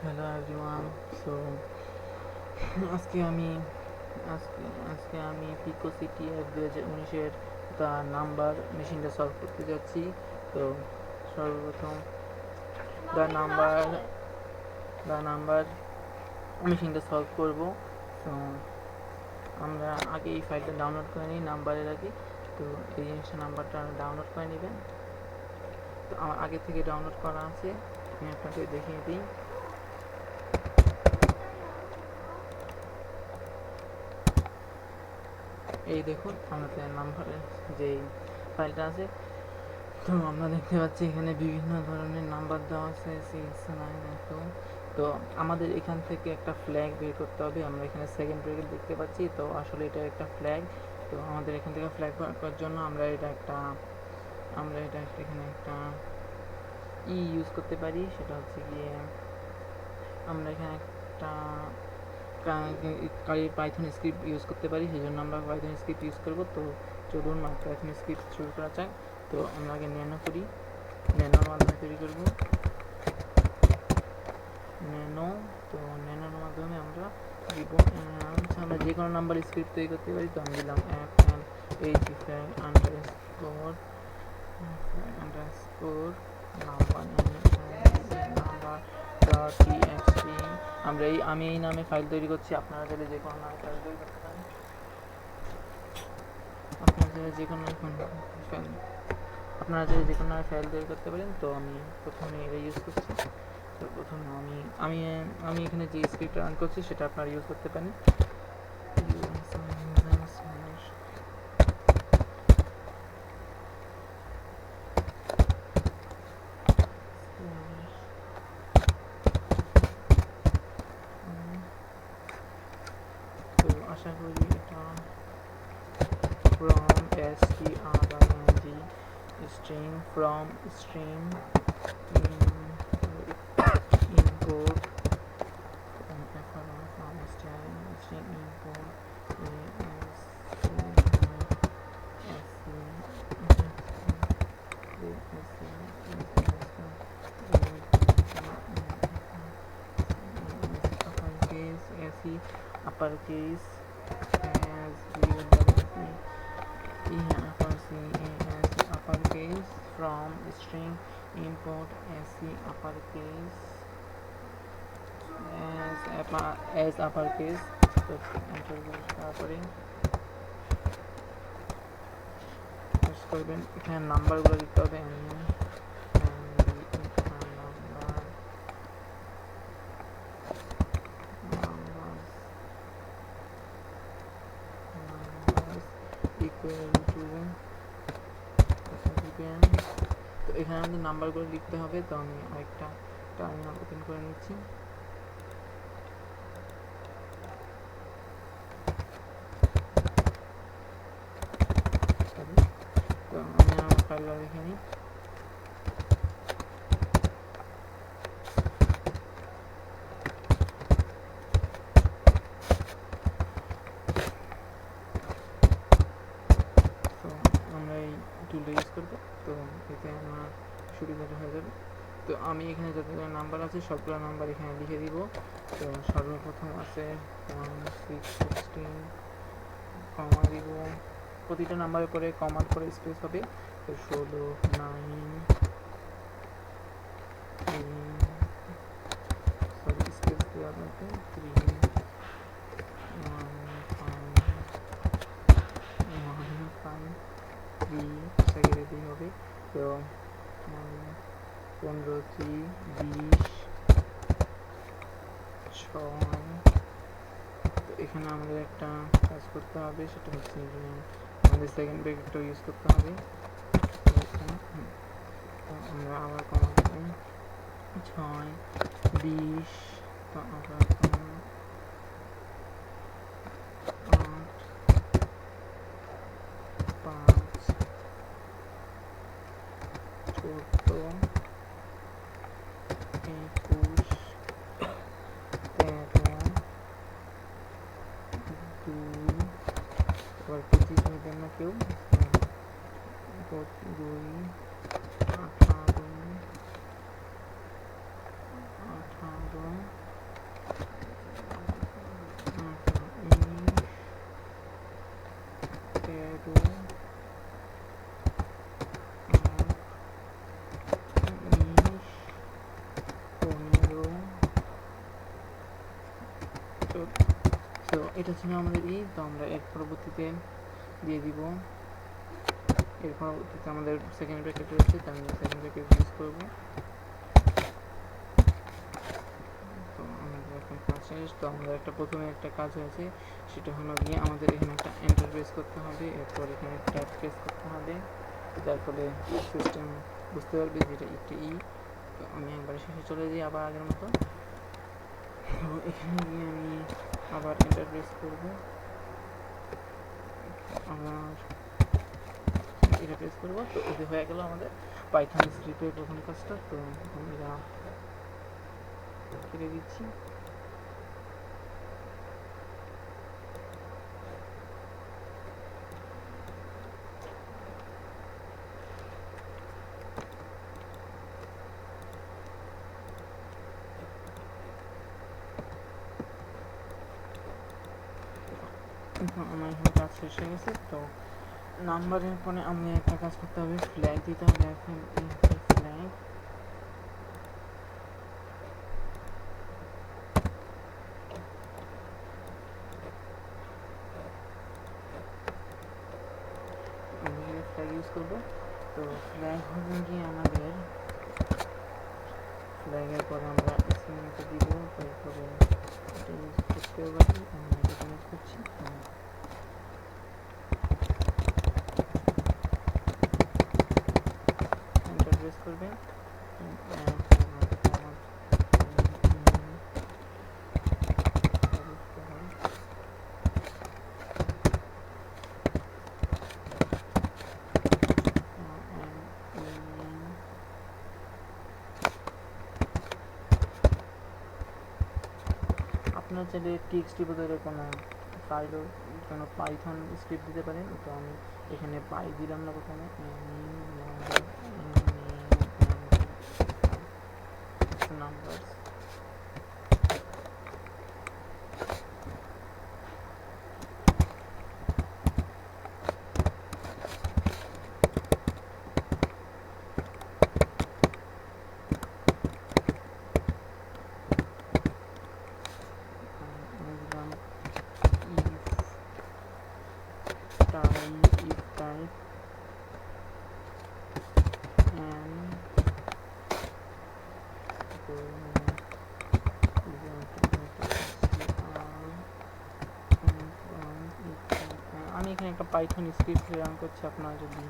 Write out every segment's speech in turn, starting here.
Hello everyone. So আজকে আমি আজকে আজকে আমি PicoCTF 2019-এর তার নাম্বার মেশিনটা সলভ করতে যাচ্ছি। তো সর্বপ্রথম দ্য নাম্বার দ্য নাম্বার মেশিনটা সলভ করব। তো আমরা আগে এই ফাইলটা ডাউনলোড করে নিই নাম্বারের আগে। তো এই জিনিসটা নাম্বারটা ডাউনলোড করে নেবেন। তো আমার আগে থেকে ডাউনলোড করা আছে, আমি আপনাকে দেখিয়ে দিই। এই দেখুন আমাদের নাম্বারের যে ফাইলটা আছে। তো আমরা দেখতে পাচ্ছি এখানে বিভিন্ন ধরনের নাম্বার দেওয়া আছে 6, 9, 2। তো আমাদের এখান থেকে একটা ফ্ল্যাগ বের করতে হবে। আমরা এখানে সেকেন্ড ব্রেকেট দেখতে পাচ্ছি, তো আসলে এটা একটা ফ্ল্যাগ। তো আমাদের এখান থেকে ফ্ল্যাগ বের করার জন্য আমরা এটা এখানে একটা ইউজ করতে পারি। সেটা হচ্ছে গিয়ে আমরা এখানে একটা পাইথন স্ক্রিপ্ট ইউজ করতে পারি, সেই জন্য আমরা পাইথন স্ক্রিপ্ট ইউজ করব। তো চলুন পাইথন স্ক্রিপ্ট শুরু করা যাক। তো আমরা আগে ন্যানোর মাধ্যমে তৈরি করব ন্যানো। তো ন্যানোর মাধ্যমে আমরা দিব আমরা যে কোনো নাম্বার স্ক্রিপ্ট তৈরি করতে পারি। তো আমি দিলাম fn85_নাম্বার txt। আমি এই নামে ফাইল তৈরি করছি, আপনারা চাইলে যে কোনো নামে ফাইল তৈরি করতে পারেন। তো আমি প্রথমে এটা ইউজ করছি। তো প্রথমে আমি আমি এখানে যে স্ক্রিপ্টটা রান করছি সেটা আপনারা ইউজ করতে পারেন। তো আশা করি এটা from string import uppercase as uppercase from string import sc uppercase as uppercase। তো এন্টার তারপরে করবেন, এখানে নাম্বারগুলো দিতে হবে। ইকুয়াল টু দিবেন। তো এখানে আমাদের নাম্বারগুলো লিখতে হবে। তো আমি আরেকটা টার্মিনাল ওপেন করে নিচ্ছি। তো আমি আমার ফাইলটা লিখে নিই। তো আমরা এই টুলটা ইউজ করবো। তো এতে আমার সুবিধাটা হয়ে যাবে। তো আমি এখানে যতগুলো নাম্বার আছে সবগুলো নাম্বার এখানে লিখে দিব। তো সর্বপ্রথম আছে 16 কমা দিব, প্রতিটা নাম্বারের পরে কমার পরে স্পেস হবে। তো 16, 9, স্পেস দেওয়া থাকবে 3, 1, 5, 3 হবে। তো 15, 20, 6। তো এখানে আমাদের একটা কাজ করতে হবে, সেটা হচ্ছে যে আমাদের সেকেন্ড ব্রেকেটটা ইউজ করতে হবে। আমরা আবার কমা দেব 6, 20। তো আবার 8, 5, 14, 21, 13, 2। এবার 25 নেবেন না কেউ। 2, 18, 18, এটা ছিল আমাদের তো আমরা এর পরবর্তীতে দিয়ে দিব, এর পরবর্তীতে আমাদের সেকেন্ড ব্র্যাকেট রয়েছে, তার আমি সেকেন্ড ব্র্যাকেট ইউজ করবো। তো আমাদের এখন কাজ শেষ। তো আমাদের প্রথমে একটা কাজ হয়েছে, সেটা হলো গিয়ে আমাদের এখানে একটা এন্টার প্রেস করতে হবে, এরপর এখানে ট্যাব প্রেস করতে হবে, যার ফলে সিস্টেম বুঝতে পারবে যে এটা একটা তো আমি একবার শেষে চলে যাই আবার আগের মতো। তো এখানে গিয়ে আমি আবার এন্টার প্রেস করবো, আবার এটা প্রেস করবো। তো এটা হয়ে গেল আমাদের পাইথন স্ক্রিপ্টের প্রথম কাজটা। তো আমরা কেটে দিচ্ছি। আমার এখন কাজ শেষ হয়ে গেছে। তো নাম্বারের পরে আমি একটা কাজ করতে হবে, ফ্ল্যাগ দিতে হবে। এখন ফ্ল্যাগ ফ্ল্যাগ ইউজ করবো। তো ফ্ল্যাগ হবে গিয়ে আমাদের, ফ্ল্যাগের পরে আমরা স্ক্রিনটা দিব, তারপরে এটা ইউজ করতেও পারি, আমরা এটা ইউজ করছি। এন্টার প্রেস করবেন, আপনার চাইলে টিএক্সটি বদলে কোনো ফাইলও, কোনো পাইথন স্ক্রিপ্ট দিতে পারেন। তো আমি এখানে পাই দিলাম না প্রথমে, নাম্বার if type and আমি এখানে একটা পাইথন স্ক্রিপ্ট রান করছি। আপনার যদি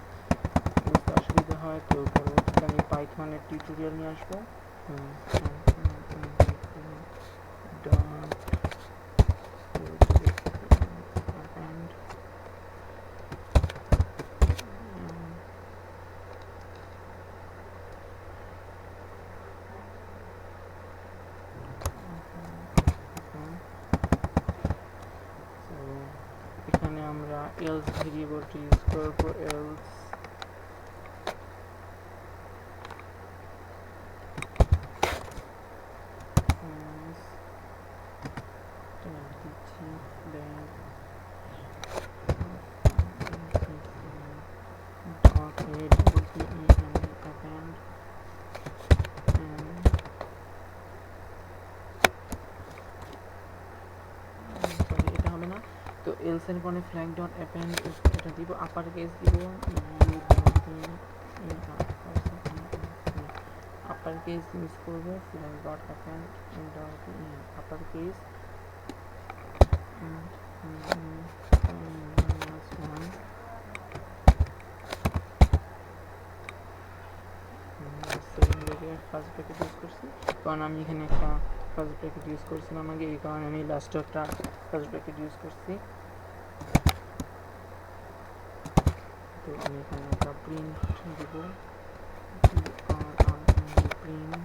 বুঝতে অসুবিধা হয় তো পরবর্তীতে আমি পাইথনের টিউটোরিয়াল নিয়ে আসবো। এখানে আমরা এলস ভেরিয়েবলটি ইউজ করবো। এলস দিচ্ছি, দেন এটা হবে না। তো এলস এর পরে ফ্ল্যাগ ডট অ্যাপেন্ড এটা দিব, আপার কেস দিব, আপার কেস ইউজ করবো। Flag dot append dot upper case first bracket use করছি, কারণ আমি এখানে একটা ফার্স্ট ব্র্যাকেট ইউজ করছিলাম আগে, এই কারণে আমি লাস্টে একটা ফার্স্ট ব্র্যাকেট ইউজ করছি। তো আমি এখানে একটা প্রিন্ট দিব, প্রিন্ট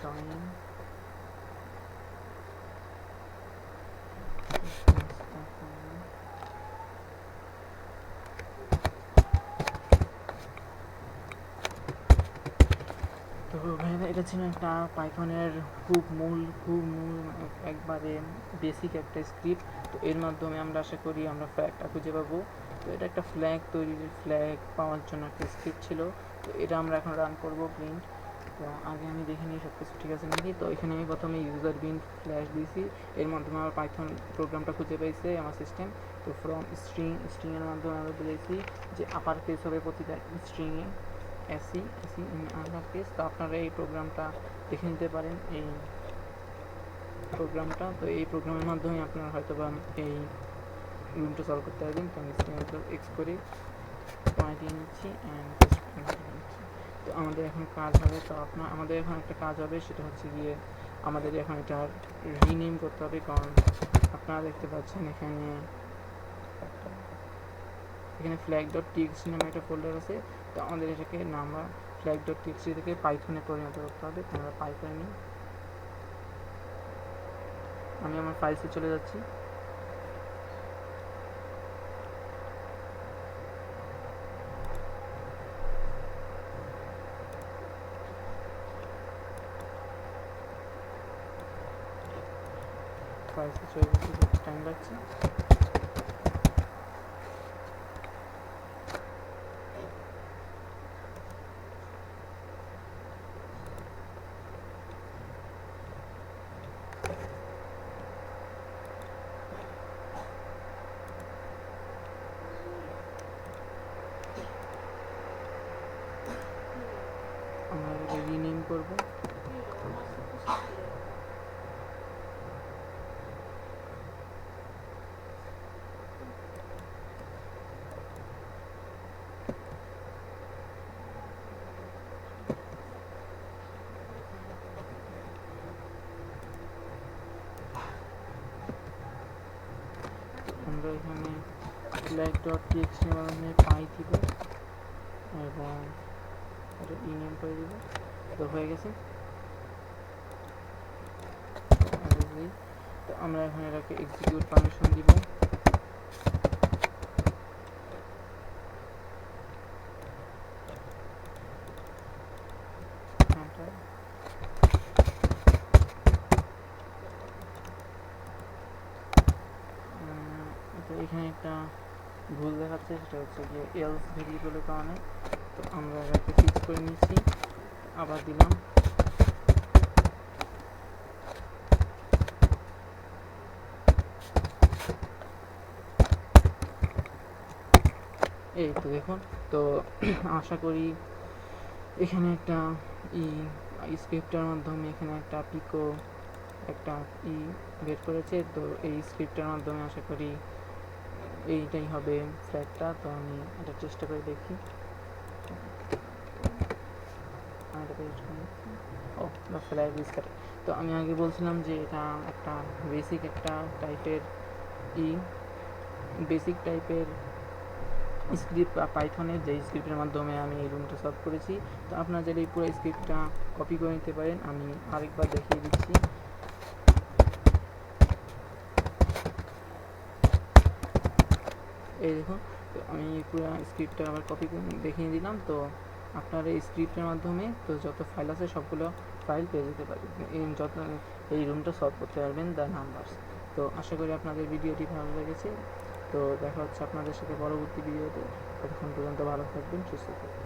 জয়েন তো ভাইরা এটা হচ্ছে না একটা পাইথনের খুব মূল একবারে বেসিক একটা স্ক্রিপ্ট। তো এর মাধ্যমে আমরা আশা করি আমরা ফ্ল্যাগটা খুঁজে পাবো। তো এটা একটা ফ্ল্যাগ পাওয়ার জন্য একটা স্ক্রিপ্ট ছিল। তো এটা আমরা এখন রান করব প্রিন্ট। তো আগে আমি দেখে নিই সব কিছু ঠিক আছে নাকি। তো এখানে আমি প্রথমে ইউজার বিন ফ্ল্যাশ দিয়েছি, এর মাধ্যমে আমার পাইথন প্রোগ্রামটা খুঁজে পাইছে আমার সিস্টেম। তো ফ্রম স্ট্রিংয়ের মাধ্যমে আমরা বুঝেছি যে আপার কেস হবে প্রতিটা স্ট্রিংয়ে, এসি আপার কেস। তো আপনারা এই প্রোগ্রামটা দেখে নিতে পারেন, এই প্রোগ্রামটা। তো এই প্রোগ্রামের মাধ্যমে আপনারা হয়তো বা এই রুমটা সলভ করতে পারবেন। তো আমি এক্স করে দিয়ে নিচ্ছি অ্যান্ড নিচ্ছি। তো আমাদের এখন কাজ হবে, তো আমাদের এখন একটা কাজ হবে, সেটা হচ্ছে গিয়ে আমাদের এখন এটা রিনেম করতে হবে। কারণ আপনারা দেখতে পাচ্ছেন এখানে flag.txt নামে একটা ফোল্ডার আছে। তো আমাদের এটাকে flag.txt থেকে পাইথনে পরিণত করতে হবে। তো আমরা পাইথনে নিই, আমি আমার ফাইলসে চলে যাচ্ছি। ফাইলসে চলে যাচ্ছি, টাইম লাগছে। আমরা এটাকে রিনেম করবো। আমরা এখানে flag.txt মানে পাই দিব এবং এটা রিনেম করে দিব। তো হয়ে গেছে। তো আমরা এখন এটাকে এক্সিকিউট পারমিশন দিব। তো এখানে একটা ভুল দেখাচ্ছে, সেটা হচ্ছে যে এলস ভেরিয়েবলের কারণে। তো আমরা এটাকে ফিক্স করে নিচ্ছি, আবার দিলাম। এই তো দেখুন। তো আশা করি এখানে একটা স্ক্রিপ্টের মাধ্যমে এখানে একটা একটা বের করেছে। তো এই স্ক্রিপ্টের মাধ্যমে আশা করি এইটাই হবে ফ্ল্যাগটা। তো আমি এটা চেষ্টা করে দেখি। Flag is correct. তো আমি আগে বলছিলাম যে এটা একটা বেসিক টাইপের স্ক্রিপ্ট বা পাইথনের, যে স্ক্রিপ্টের মাধ্যমে আমি এই রুমটা সলভ করেছি। তো আপনারা যদি এই পুরো স্ক্রিপ্টটা কপি করে নিতে পারেন, আমি আরেকবার দেখিয়ে দিচ্ছি। এই দেখুন, তো আমি পুরো স্ক্রিপ্টটা আবার কপি করে দেখিয়ে দিলাম। তো আপনারা এই স্ক্রিপ্টের মাধ্যমে তো যত ফাইল আছে সবগুলো ফাইল পেয়ে যেতে পারবেন, এই রুমটা সলভ করতে পারবেন দ্য নাম্বারস। তো আশা করি আপনাদের ভিডিওটি ভালো লেগেছে। তো দেখা হচ্ছে আপনাদের সাথে পরবর্তী ভিডিওতে। ততক্ষণ পর্যন্ত ভালো থাকবেন, সুস্থ থাকবেন।